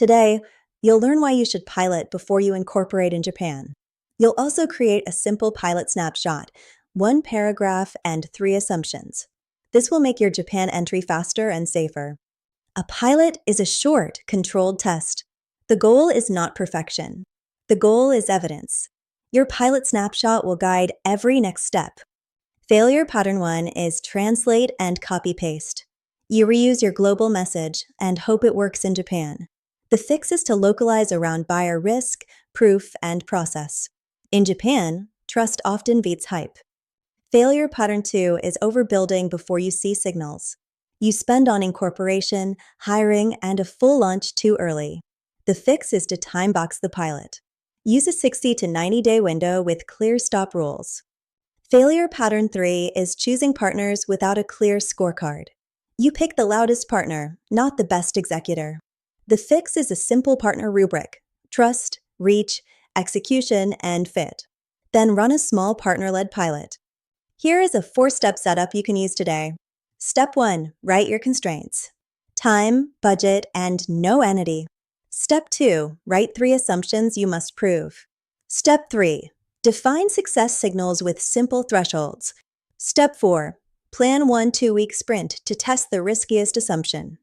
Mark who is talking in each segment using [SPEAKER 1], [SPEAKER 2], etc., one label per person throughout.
[SPEAKER 1] Today, you'll learn why you should pilot before you incorporate in Japan. You'll also create a simple pilot snapshot, one paragraph and 3 assumptions. This will make your Japan entry faster and safer. A pilot is a short, controlled test. The goal is not perfection. The goal is evidence. Your pilot snapshot will guide every next step. Failure pattern 1 is translate and copy-paste. You reuse your global message and hope it works in Japan. The fix is to localize around buyer risk, proof, and process. In Japan, trust often beats hype. Failure pattern 2 is overbuilding before you see signals. You spend on incorporation, hiring, and a full launch too early. The fix is to time box the pilot. Use a 60 to 90-day window with clear stop rules. Failure pattern 3 is choosing partners without a clear scorecard. You pick the loudest partner, not the best executor. The fix is a simple partner rubric: trust, reach, execution, and fit. Then run a small partner-led pilot. Here is a 4-step setup you can use today. Step 1, write your constraints: time, budget, and no entity. Step 2, write 3 assumptions you must prove. Step 3, define success signals with simple thresholds. Step 4, plan 1 2-week sprint to test the riskiest assumption.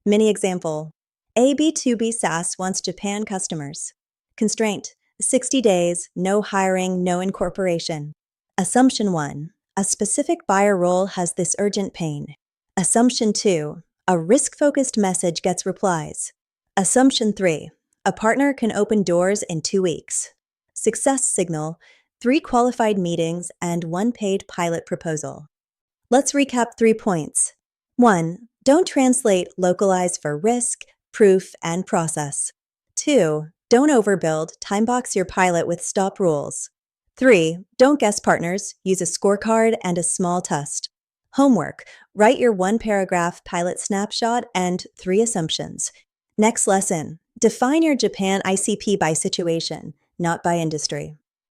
[SPEAKER 1] Mini example: A B2B SaaS wants Japan customers. Constraint: 60 days, no hiring, no incorporation. Assumption 1, a specific buyer role has this urgent pain. Assumption 2, a risk-focused message gets replies. Assumption 3, a partner can open doors in 2 weeks. Success signal: 3 qualified meetings and 1 paid pilot proposal. Let's recap 3 points. 1, don't translate, localize for risk, proof, and process. 2, don't overbuild, time box your pilot with stop rules. 3, don't guess partners, use a scorecard and a small test. Homework: write your 1-paragraph pilot snapshot and 3 assumptions. Next lesson: define your Japan ICP by situation, not by industry.